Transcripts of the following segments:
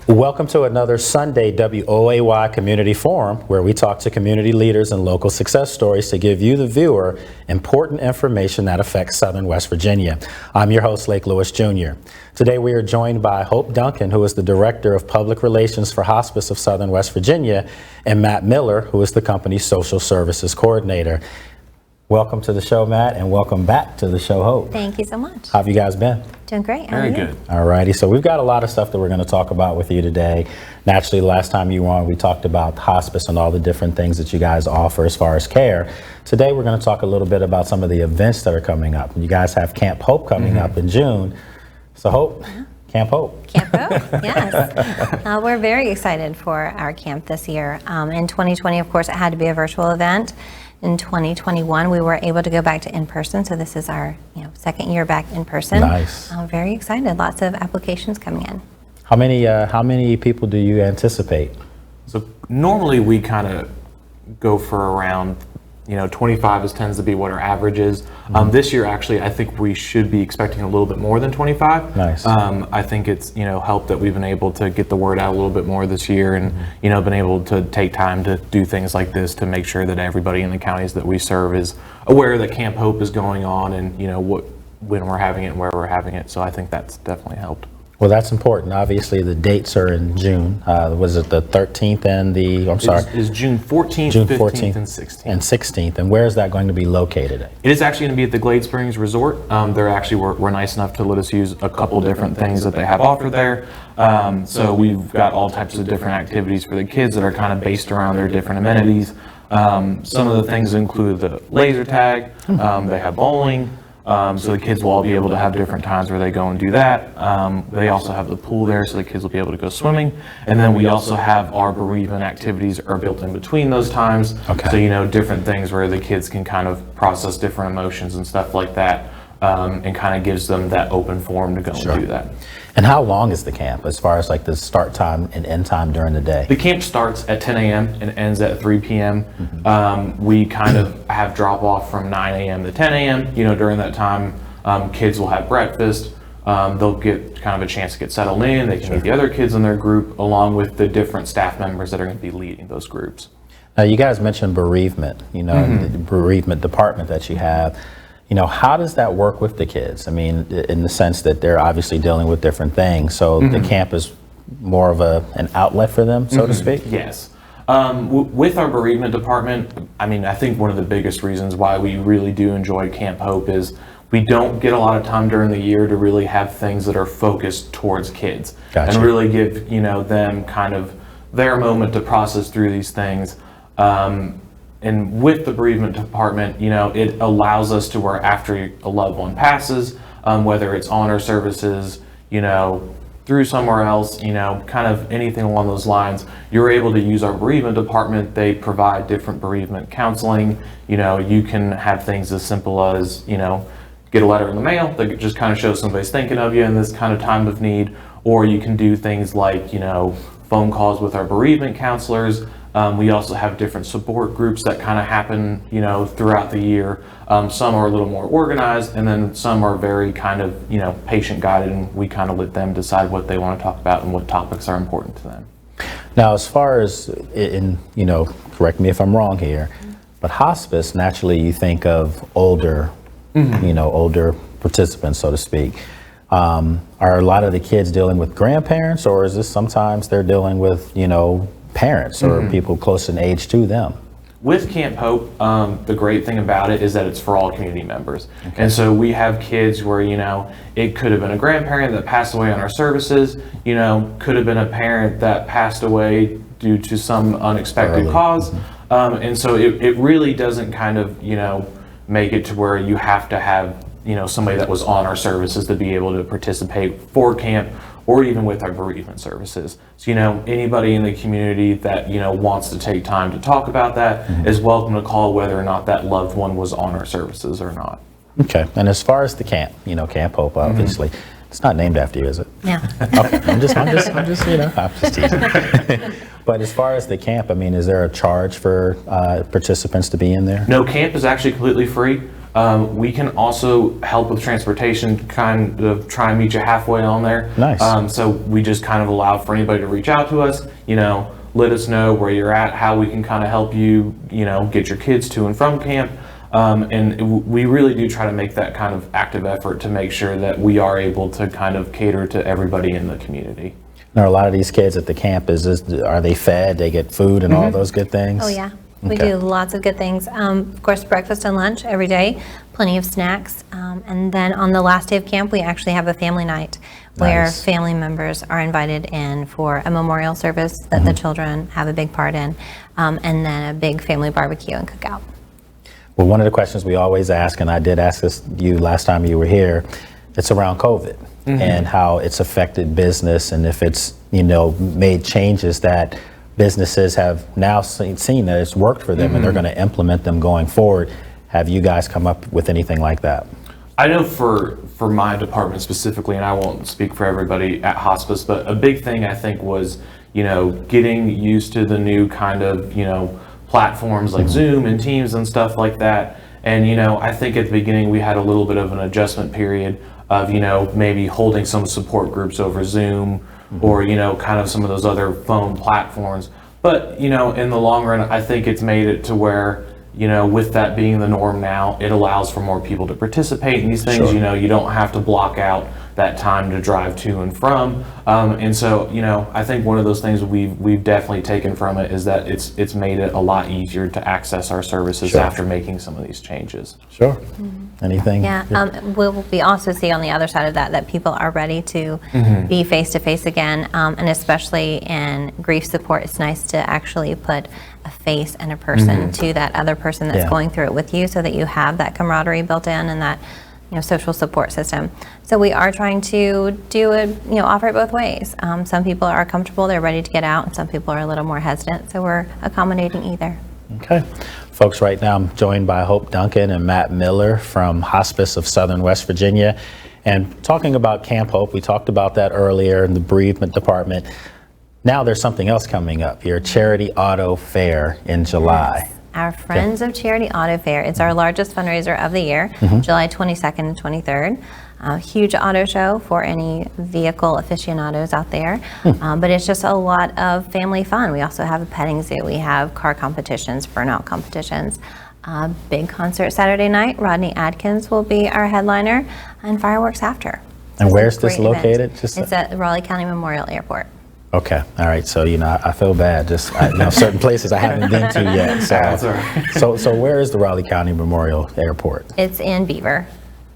Welcome to another Sunday WOAY Community Forum, where we talk to community leaders and local success stories to give you, the viewer, important information that affects Southern West Virginia. I'm your host, Lake Lewis Jr. Today we are joined by Hope Duncan, who is the Director of Public Relations for Hospice of Southern West Virginia, and Matt Miller, who is the company's Social Services Coordinator. Welcome to the show, Matt, and welcome back to the show, Hope. Thank you so much. How have you guys been? Doing great. How are Very you? good. All righty, so we've got a lot of stuff that we're going to talk about with you today. Naturally, the last time you were on, we talked about hospice and all the different things that you guys offer as far as care. Today, we're going to talk a little bit about some of the events that are coming up. You guys have Camp Hope coming up in June. So, Hope, Camp Hope. Camp Hope, yes. We're very excited for our camp this year. In 2020, of course, it had to be a virtual event. In 2021, we were able to go back to in-person, so this is our second year back in person. Nice. I'm very excited. Lots of applications coming in. How many people do you anticipate? So normally we kind of go for around 25 tends to be what our average is. This year, actually, I think we should be expecting a little bit more than 25. Nice. I think it's helped that we've been able to get the word out a little bit more this year, and been able to take time to do things like this to make sure that everybody in the counties that we serve is aware that Camp Hope is going on, and when we're having it and where we're having it. So I think that's definitely helped. Well, that's important. Obviously, the dates are in June. Was it the 13th and It's June 14th, June 15th, 14th and 16th. and 16th. And where is that going to be located at? It is actually going to be at the Glade Springs Resort. They're actually were nice enough to let us use a couple different things that they have offered there. So we've got all types of different activities for the kids that are kind of based around their different amenities. Some of the things include the laser tag. They have bowling. So the kids will all be able to have different times where they go and do that. They also have the pool there, so the kids will be able to go swimming. And then we also have our bereavement activities are built in between those times. Okay. So, different things where the kids can kind of process different emotions and stuff like that, and kind of gives them that open forum to go and do that. And how long is the camp as far as like the start time and end time during the day? The camp starts at 10 a.m. and ends at 3 p.m. We kind of have drop off from 9 a.m. to 10 a.m. During that time, kids will have breakfast. They'll get kind of a chance to get settled in. They can meet the other kids in their group, along with the different staff members that are going to be leading those groups. Now, you guys mentioned bereavement, the bereavement department that you have. How does that work with the kids? I mean, in the sense that they're obviously dealing with different things. So the camp is more of an outlet for them, so to speak? Yes. With our bereavement department, I think one of the biggest reasons why we really do enjoy Camp Hope is we don't get a lot of time during the year to really have things that are focused towards kids. Gotcha. And really give, them kind of their moment to process through these things. And with the bereavement department, it allows us to where after a loved one passes, whether it's honor services, through somewhere else, kind of anything along those lines, you're able to use our bereavement department. They provide different bereavement counseling. You can have things as simple as, get a letter in the mail that just kind of shows somebody's thinking of you in this kind of time of need, or you can do things like, phone calls with our bereavement counselors. We also have different support groups that kind of happen, throughout the year. Some are a little more organized, and then some are very kind of, patient guided, and we kind of let them decide what they want to talk about and what topics are important to them. Now, as far as correct me if I'm wrong here, but hospice, naturally you think of older, older participants, so to speak. Are a lot of the kids dealing with grandparents, or is this sometimes they're dealing with, parents or people close in age to them? With Camp Hope, the great thing about it is that it's for all community members. Okay. And so we have kids where, it could have been a grandparent that passed away on our services, could have been a parent that passed away due to some unexpected cause. And so it really doesn't kind of, make it to where you have to have, somebody that was on our services to be able to participate for camp, or even with our bereavement services. So, anybody in the community that, wants to take time to talk about that is welcome to call, whether or not that loved one was on our services or not. Okay, and as far as the camp, Camp Hope, obviously, it's not named after you, is it? Yeah. Okay, I'm just teasing. But as far as the camp, is there a charge for participants to be in there? No, camp is actually completely free. We can also help with transportation, kind of try and meet you halfway on there. Nice. So we just kind of allow for anybody to reach out to us, let us know where you're at, how we can kind of help you, get your kids to and from camp. And we really do try to make that kind of active effort to make sure that we are able to kind of cater to everybody in the community. Now, a lot of these kids at the camp, are they fed? They get food and all those good things? Oh, yeah. We Okay. do lots of good things. Of course, breakfast and lunch every day, plenty of snacks. And then on the last day of camp, we actually have a family night where Nice. family members are invited in for a memorial service that the children have a big part in, and then a big family barbecue and cookout. Well, one of the questions we always ask, and I did ask this you last time you were here, it's around COVID and how it's affected business, and if it's, made changes that businesses have now seen that it's worked for them and they're going to implement them going forward. Have you guys come up with anything like that? I know for my department specifically, and I won't speak for everybody at Hospice, but a big thing I think was, getting used to the new kind of, platforms like Zoom and Teams and stuff like that. And, I think at the beginning we had a little bit of an adjustment period of, maybe holding some support groups over Zoom or, kind of some of those other phone platforms. But, in the long run, I think it's made it to where, with that being the norm now, it allows for more people to participate in these things. Sure. You don't have to block out that time to drive to and from. And so, I think one of those things we've definitely taken from it is that it's made it a lot easier to access our services Sure. after making some of these changes. Sure. Anything? Yeah, we also see on the other side of that people are ready to be face-to-face again, and especially in grief support, it's nice to actually put a face and a person to that other person that's Yeah. going through it with you, so that you have that camaraderie built in and that social support system. So we are trying to do it, offer it both ways. Some people are comfortable, they're ready to get out, and some people are a little more hesitant, so we're accommodating either. Okay. Folks, right now I'm joined by Hope Duncan and Matt Miller from Hospice of Southern West Virginia. And talking about Camp Hope, we talked about that earlier in the Bereavement Department. Now there's something else coming up, your Charity Auto Fair in July. Our Friends of Charity Auto Fair. It's our largest fundraiser of the year, July 22nd and 23rd. A huge auto show for any vehicle aficionados out there, but it's just a lot of family fun. We also have a petting zoo. We have car competitions, burnout competitions. Big concert Saturday night. Rodney Adkins will be our headliner, and fireworks after. And it's a where's this great event. located? Just It's at the Raleigh County Memorial Airport. Okay. All right. So, I feel bad. Just, certain places I haven't been to yet. So, That's all right. so where is the Raleigh County Memorial Airport? It's in Beaver.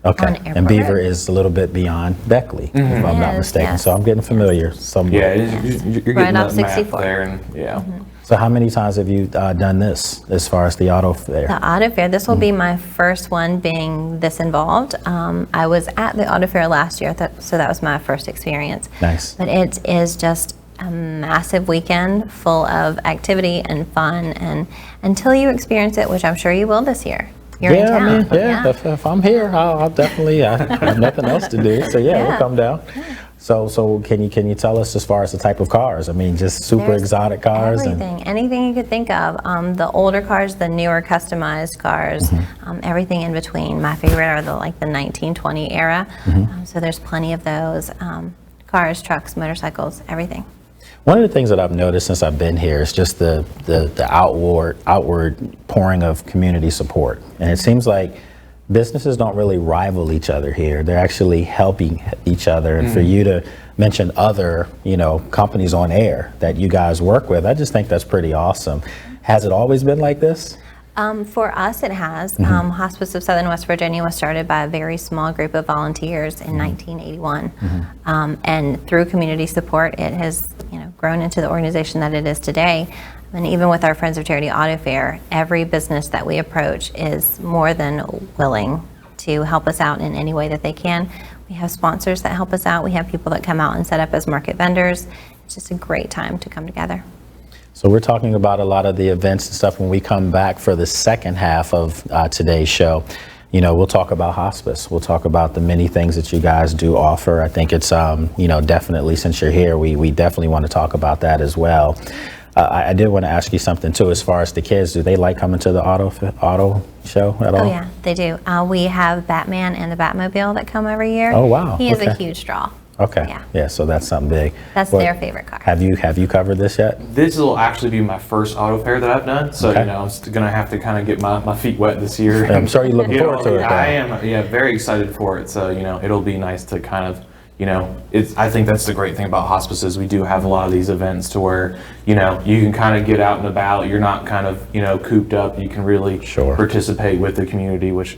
Okay. On And Airport Beaver Road. is a little bit beyond Beckley, if I'm not Yes, mistaken. yes. So I'm getting familiar somewhat. Yeah, you're getting Right off that map 64. there, and yeah. So how many times have you done this as far as the auto fair? The auto fair, this will be my first one being this involved. I was at the auto fair last year, so that was my first experience. Nice. But it is just a massive weekend full of activity and fun, and until you experience it, which I'm sure you will this year. You're in Yeah, town. if I'm here, I'll definitely, I have nothing else to do. So yeah, we'll Yeah. come down. So can you tell us as far as the type of cars? I mean, just super There's exotic cars? anything you could think of. The older cars, the newer customized cars, everything in between. My favorite are the 1920 era. So there's plenty of those. Cars, trucks, motorcycles, everything. One of the things that I've noticed since I've been here is just the outward pouring of community support. And it seems like businesses don't really rival each other here. They're actually helping each other. And for you to mention other, companies on air that you guys work with, I just think that's pretty awesome. Has it always been like this? For us, it has. Hospice of Southern West Virginia was started by a very small group of volunteers in 1981. And through community support, it has grown into the organization that it is today. And even with our Friends of Charity Auto Fair, every business that we approach is more than willing to help us out in any way that they can. We have sponsors that help us out. We have people that come out and set up as market vendors. It's just a great time to come together. So we're talking about a lot of the events and stuff. When we come back for the second half of today's show, we'll talk about hospice. We'll talk about the many things that you guys do offer. I think it's, definitely since you're here, we definitely want to talk about that as well. I did want to ask you something too, as far as the kids. Do they like coming to the auto show at all? Oh yeah, they do. We have Batman and the Batmobile that come every year. Oh wow. He is a Okay. huge draw. Okay. Yeah. So that's something big. That's Well, their favorite car. Have you covered this yet? This will actually be my first auto fair that I've done, so Okay. I'm gonna have to kind of get my feet wet this year. I'm sure you're looking forward to it. I am, very excited for it. So it'll be nice to kind of, I think that's the great thing about hospices. We do have a lot of these events to where you can kind of get out and about. You're not kind of cooped up. You can really Sure. participate with the community, which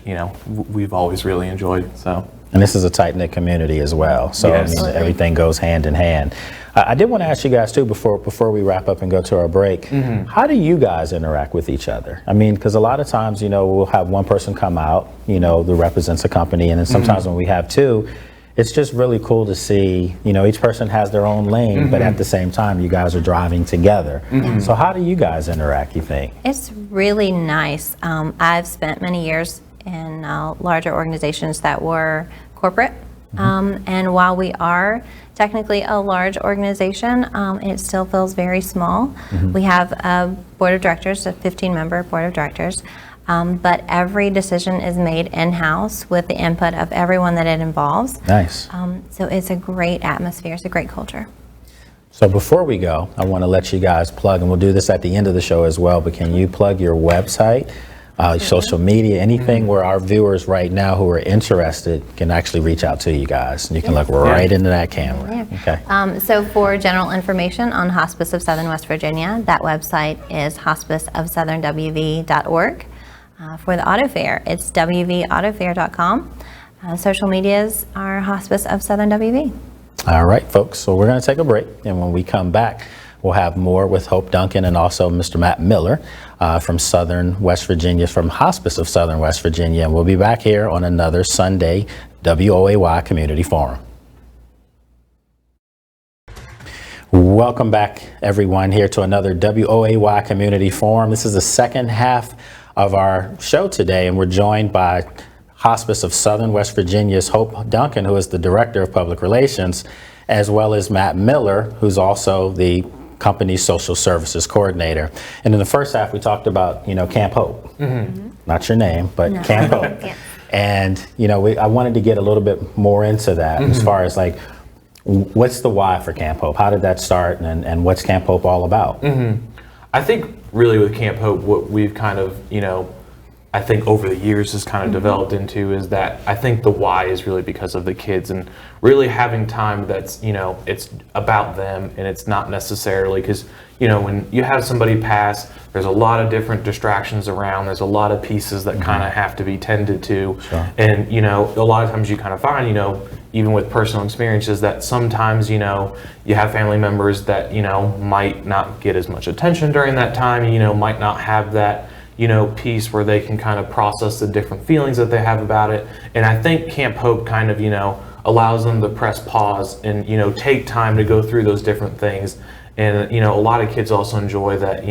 we've always really enjoyed. So. And this is a tight-knit community as well, so Yes. I mean, everything goes hand in hand. I did want to ask you guys too, before we wrap up and go to our break, how do you guys interact with each other? I mean, because a lot of times, we'll have one person come out, that represents a company, and then sometimes when we have two, it's just really cool to see, each person has their own lane, but at the same time, you guys are driving together. So how do you guys interact, you think? It's really nice. I've spent many years in larger organizations that were corporate. And while we are technically a large organization, it still feels very small. We have a board of directors, a 15-member board of directors, but every decision is made in-house with the input of everyone that it involves. Nice. So it's a great atmosphere. It's a great culture. So before we go, I want to let you guys plug, and we'll do this at the end of the show as well, but can you plug your website, social media, anything where our viewers right now who are interested can actually reach out to you guys, and you can look right into that camera. Okay. So for general information on Hospice of Southern West Virginia, that website is hospiceofsouthernwv.org. For the auto fair, it's wvautofair.com. Social medias are Hospice of Southern WV. All right, folks, so we're going to take a break, and when we come back, we'll have more with Hope Duncan and also Mr. Matt Miller from Southern West Virginia, from Hospice of Southern West Virginia, and we'll be back here on another Sunday WOAY Community Forum. Welcome back, everyone, here to another WOAY Community Forum. This is the second half of our show today, and we're joined by Hospice of Southern West Virginia's Hope Duncan, who is the Director of Public Relations, as well as Matt Miller, who's also the company's Social Services Coordinator. And in the first half, we talked about, Camp Hope. Not your name, but Camp Hope. Yeah. And, I wanted to get a little bit more into that as far as like, what's the why for Camp Hope? How did that start, and what's Camp Hope all about? I think really with Camp Hope, what we've kind of, I think over the years has kind of developed into is that I think the why is really because of the kids, and really having time that's, it's about them, and it's not necessarily because, when you have somebody pass, there's a lot of different distractions around, there's a lot of pieces that kind of have to be tended to. Sure. And, a lot of times you kind of find, even with personal experiences, that sometimes, you have family members that, might not get as much attention during that time, might not have that, piece where they can kind of process the different feelings that they have about it. And I think Camp Hope kind of, allows them to press pause and, take time to go through those different things. And, a lot of kids also enjoy that,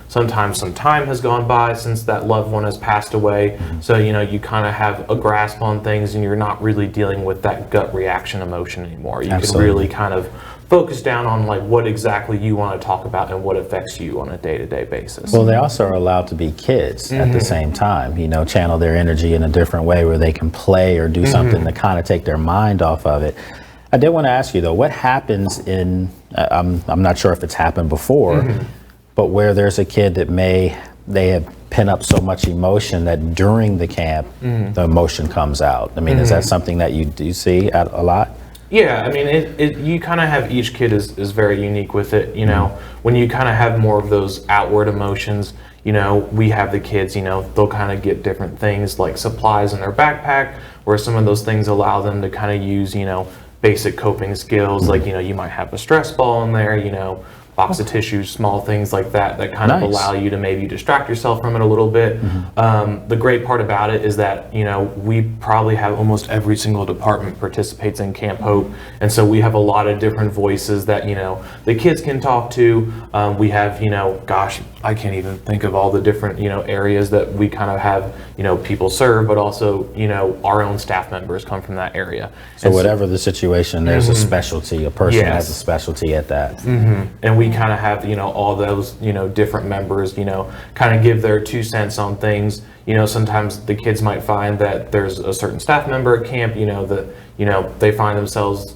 sometimes some time has gone by since that loved one has passed away. So, you kind of have a grasp on things, and you're not really dealing with that gut reaction emotion anymore. You can really kind of focus down on like what exactly you want to talk about and what affects you on a day-to-day basis. Well, they also are allowed to be kids at the same time, channel their energy in a different way where they can play or do something to kind of take their mind off of it. I did want to ask you though, what happens in, I'm not sure if it's happened before, but where there's a kid that they have pent up so much emotion that during the camp, the emotion comes out. I mean, is that something that you do see a lot? Yeah, I mean, you kind of have, each kid is very unique with it, when you kind of have more of those outward emotions, we have the kids, they'll kind of get different things like supplies in their backpack, where some of those things allow them to kind of use, basic coping skills, like, you might have a stress ball in there, box of tissues, small things like that kind of allow you to maybe distract yourself from it a little bit. The great part about it is that, we probably have almost every single department participates in Camp Hope. And so we have a lot of different voices that, the kids can talk to. We have, gosh, I can't even think of all the different, areas that we kind of have, people serve, but also, our own staff members come from that area. So whatever the situation, there's a specialty, a person has a specialty at that. And we kind of have, all those, different members, kind of give their 2 cents on things. Sometimes the kids might find that there's a certain staff member at camp, that, they find themselves,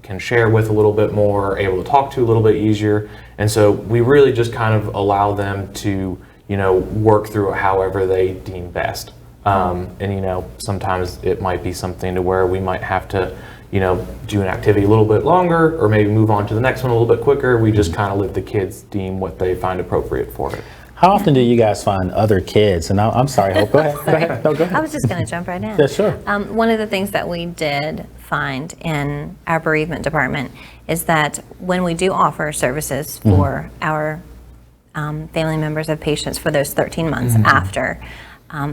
can share with a little bit more, able to talk to a little bit easier. And so we really just kind of allow them to, work through it however they deem best. And, sometimes it might be something to where we might have to, do an activity a little bit longer, or maybe move on to the next one a little bit quicker. We just kind of let the kids deem what they find appropriate for it. How often do you guys find other kids? And I'm sorry, Hope, go ahead. Go ahead. No, go ahead. I was just going to jump right in. Yeah, sure. One of the things that we did find in our bereavement department is that when we do offer services for our family members of patients for those 13 months after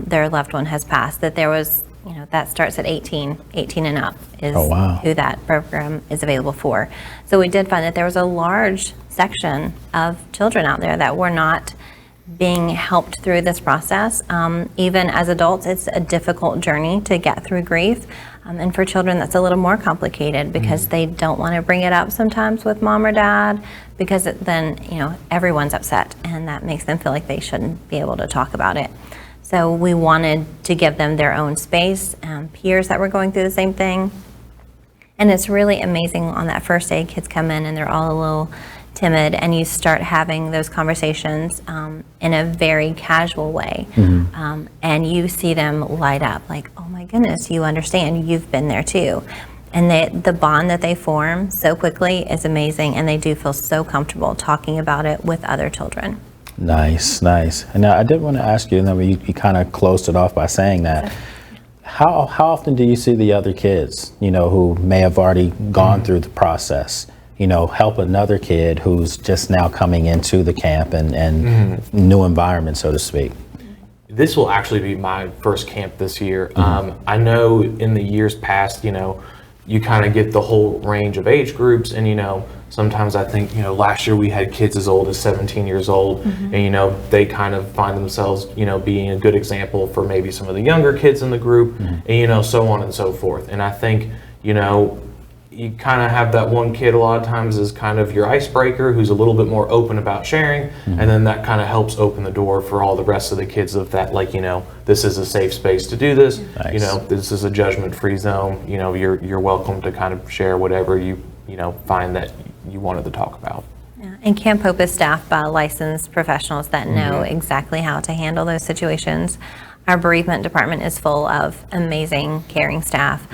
their loved one has passed, that there was, that starts at 18 and up is who that program is available for. So we did find that there was a large section of children out there that were not being helped through this process. Even as adults, it's a difficult journey to get through grief. And for children, that's a little more complicated because they don't want to bring it up sometimes with mom or dad, because then, everyone's upset and that makes them feel like they shouldn't be able to talk about it. So we wanted to give them their own space, peers that were going through the same thing. And it's really amazing on that first day, kids come in and they're all a little timid, and you start having those conversations in a very casual way. And you see them light up like, oh my goodness, you understand, you've been there too. And the bond that they form so quickly is amazing, and they do feel so comfortable talking about it with other children. Nice. And now I did want to ask you, and then you kind of closed it off by saying that, how often do you see the other kids, who may have already gone through the process, help another kid who's just now coming into the camp and new environment, so to speak? This will actually be my first camp this year. I know in the years past, you kind of get the whole range of age groups, and sometimes I think last year we had kids as old as 17 years old, and they kind of find themselves being a good example for maybe some of the younger kids in the group, and so on and so forth. And I think you kind of have that one kid a lot of times as kind of your icebreaker, who's a little bit more open about sharing, and then that kind of helps open the door for all the rest of the kids of that, like, this is a safe space to do this. Nice. This is a judgment-free zone. You're welcome to kind of share whatever you find that you wanted to talk about. Yeah. And Camp Hope is staffed by licensed professionals that know exactly how to handle those situations. Our bereavement department is full of amazing, caring staff.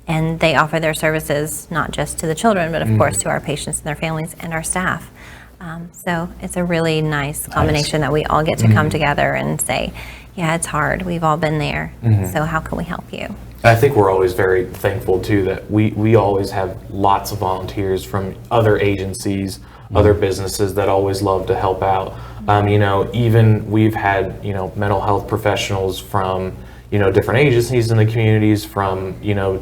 And they offer their services not just to the children, but of course to our patients and their families and our staff. So it's a really nice combination that we all get to come together and say, yeah, it's hard. We've all been there. So how can we help you? I think we're always very thankful too that we always have lots of volunteers from other agencies, other businesses that always love to help out. Even we've had mental health professionals from different agencies in the communities, from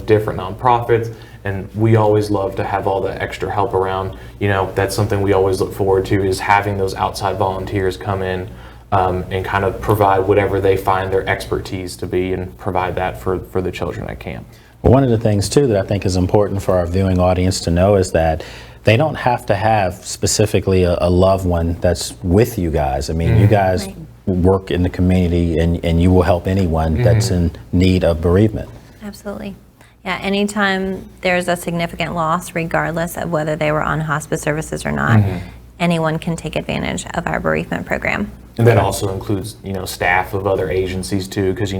different nonprofits, and we always love to have all the extra help around. That's something we always look forward to, is having those outside volunteers come in and kind of provide whatever they find their expertise to be, and provide that for the children at camp. Well, one of the things too that I think is important for our viewing audience to know is that they don't have to have specifically a loved one that's with you guys. I mean, you guys work in the community, and you will help anyone that's in need of bereavement. Absolutely. Yeah, anytime there's a significant loss, regardless of whether they were on hospice services or not, anyone can take advantage of our bereavement program. And that also includes, staff of other agencies too, because,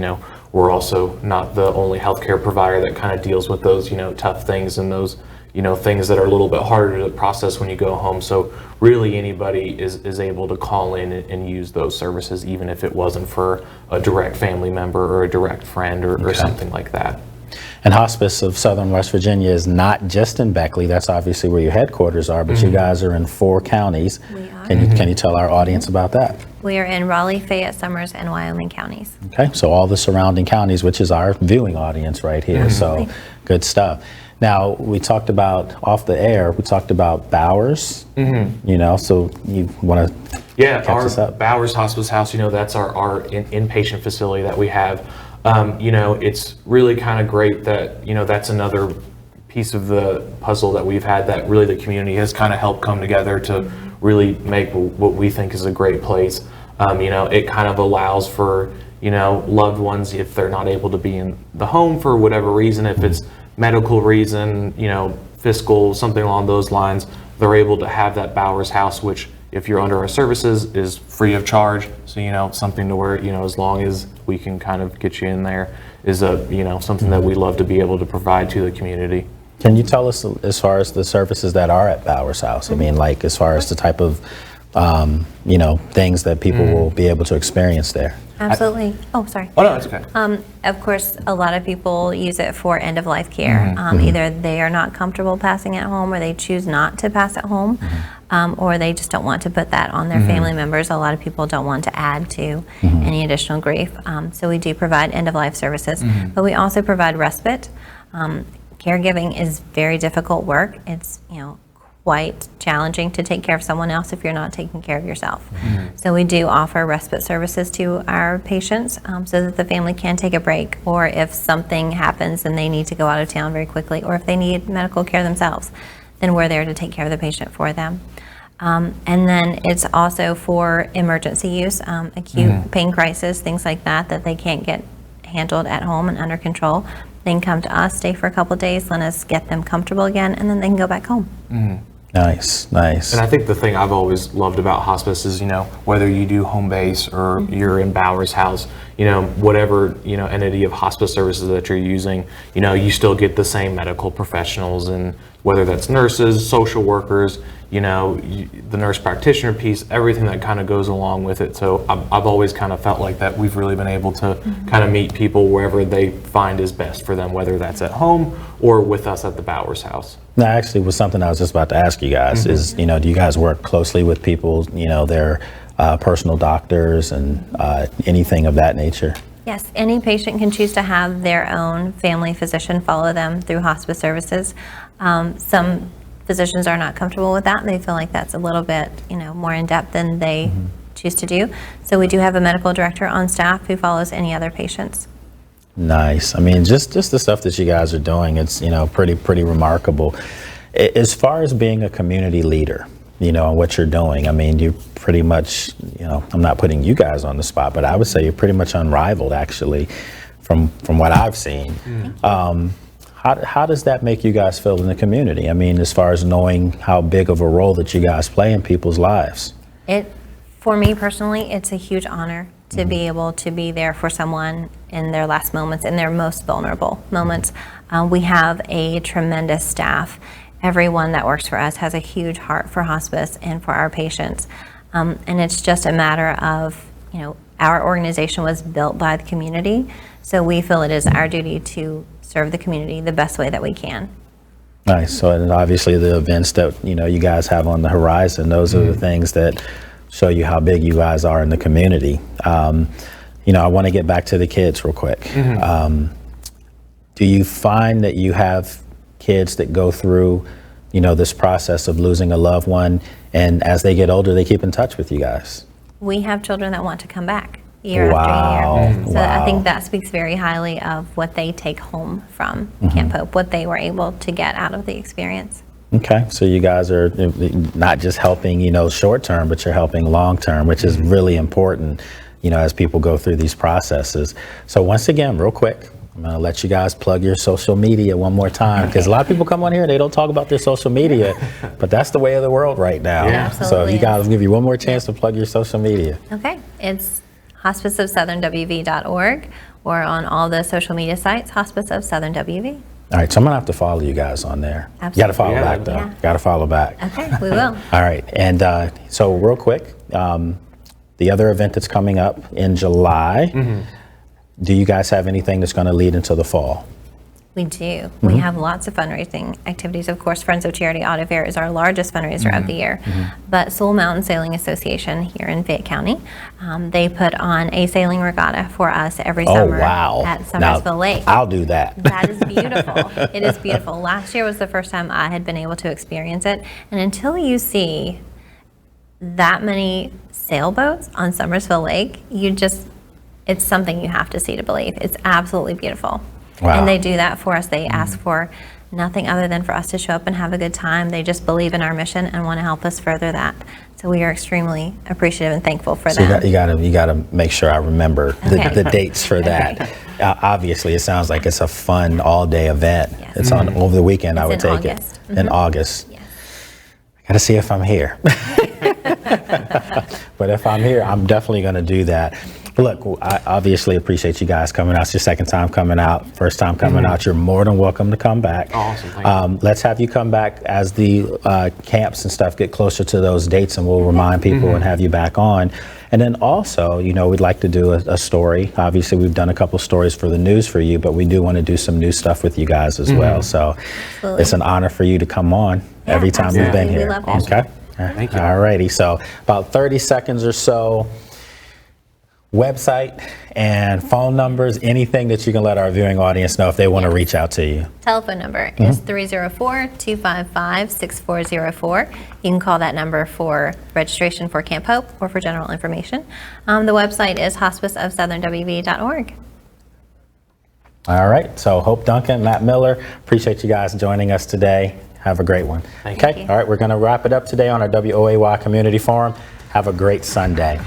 we're also not the only healthcare provider that kind of deals with those, tough things and those, things that are a little bit harder to process when you go home. So really anybody is able to call in and use those services, even if it wasn't for a direct family member or a direct friend or something like that. And Hospice of Southern West Virginia is not just in Beckley. That's obviously where your headquarters are, but you guys are in 4 counties. We are. Can you tell our audience about that? We are in Raleigh, Fayette, Summers, and Wyoming counties. Okay, so all the surrounding counties, which is our viewing audience right here. So good stuff. Now, we talked about, off the air, we talked about Bowers, so you want to catch us up? Bowers Hospice House, that's our inpatient facility that we have. It's really kind of great that, that's another piece of the puzzle that we've had that really the community has kind of helped come together to really make what we think is a great place. It kind of allows for, loved ones, if they're not able to be in the home for whatever reason, if it's medical reason, fiscal, something along those lines, they're able to have that Bowers house, which if you're under our services is free of charge. So, something to where, as long as we can kind of get you in there is something that we love to be able to provide to the community. Can you tell us as far as the services that are at Bowers House? I mean, like as far as the type of, things that people will be able to experience there? Absolutely. Sorry. Oh, no, it's okay. Of course, a lot of people use it for end-of-life care. Either they are not comfortable passing at home, or they choose not to pass at home, or they just don't want to put that on their family members. A lot of people don't want to add to any additional grief. So we do provide end-of-life services, but we also provide respite. Caregiving is very difficult work. It's, quite challenging to take care of someone else if you're not taking care of yourself. So we do offer respite services to our patients so that the family can take a break, or if something happens and they need to go out of town very quickly, or if they need medical care themselves, then we're there to take care of the patient for them. And then it's also for emergency use, acute pain crisis, things like that they can't get handled at home and under control. They can come to us, stay for a couple of days, let us get them comfortable again, and then they can go back home. Nice. And I think the thing I've always loved about hospice is, whether you do home base or you're in Bowers House, whatever, entity of hospice services that you're using, you still get the same medical professionals, and whether that's nurses, social workers, the nurse practitioner piece, everything that kind of goes along with it. So I've always kind of felt like that we've really been able to kind of meet people wherever they find is best for them, whether that's at home or with us at the Bowers House. That actually was something I was just about to ask you guys is, do you guys work closely with people, their personal doctors and anything of that nature? Yes, any patient can choose to have their own family physician follow them through hospice services. Some physicians are not comfortable with that. They feel like that's a little bit, more in depth than they choose to do. So we do have a medical director on staff who follows any other patients. Nice. I mean, just the stuff that you guys are doing, it's, pretty remarkable. As far as being a community leader, and what you're doing, I mean, you pretty much, I'm not putting you guys on the spot, but I would say you're pretty much unrivaled, actually, from what I've seen. How does that make you guys feel in the community? I mean, as far as knowing how big of a role that you guys play in people's lives. For me personally, it's a huge honor to be able to be there for someone in their last moments, in their most vulnerable moments. We have a tremendous staff. Everyone that works for us has a huge heart for hospice and for our patients. And it's just a matter of, our organization was built by the community, so we feel it is our duty to serve the community the best way that we can. Nice. So, and obviously the events that, you guys have on the horizon, those are the things that show you how big you guys are in the community. I want to get back to the kids real quick. Do you find that you have kids that go through, this process of losing a loved one, and as they get older, they keep in touch with you guys? We have children that want to come back year after year. So I think that speaks very highly of what they take home from Camp Hope, what they were able to get out of the experience. Okay, so you guys are not just helping, short term, but you're helping long term, which is really important, as people go through these processes. So once again, real quick, I'm going to let you guys plug your social media one more time, because a lot of people come on here and they don't talk about their social media, but that's the way of the world right now. Yeah, so you guys, give you one more chance to plug your social media. Okay, it's hospiceofsouthernwv.org, or on all the social media sites, Hospice of Southern WV. All right, so I'm going to have to follow you guys on there. Absolutely. You got to follow back, though. Yeah. Got to follow back. Okay, we will. All right, and so real quick, the other event that's coming up in July, do you guys have anything that's going to lead into the fall? We do. We have lots of fundraising activities. Of course, Friends of Charity Auto Fair is our largest fundraiser of the year. But Sewell Mountain Sailing Association here in Fayette County, they put on a sailing regatta for us every summer at Summersville Lake. I'll do that. That is beautiful. It is beautiful. Last year was the first time I had been able to experience it. And until you see that many sailboats on Summersville Lake, it's something you have to see to believe. It's absolutely beautiful. Wow. And they do that for us. They ask for nothing other than for us to show up and have a good time. They just believe in our mission and want to help us further that. So we are extremely appreciative and thankful for So that. you gotta make sure I remember Okay. the dates for that. Obviously, it sounds like it's a fun all-day event. Yes. It's on over the weekend. I would It's in take August. it in August. Yes. I gotta see if I'm here. But if I'm here, I'm definitely gonna do that. Look, I obviously appreciate you guys coming out. It's your second time coming out, first time coming out. You're more than welcome to come back. Awesome, thank you. Let's have you come back as the camps and stuff get closer to those dates, and we'll remind people and have you back on. And then also, you know, we'd like to do a story. Obviously, we've done a couple stories for the news for you, but we do want to do some new stuff with you guys as well. So Absolutely. it's an honor for you to come on Yeah, every time you've been absolutely. We here. love it. Okay. Thank you. All righty. So about 30 seconds or so. Website and phone numbers, anything that you can let our viewing audience know if they want to reach out to you. Telephone number is 304-255-6404. You can call that number for registration for Camp Hope or for general information. The website is hospiceofsouthernwv.org. All right. So Hope Duncan, Matt Miller, appreciate you guys joining us today. Have a great one. Thank you. Okay. All right. We're going to wrap it up today on our WOAY Community Forum. Have a great Sunday.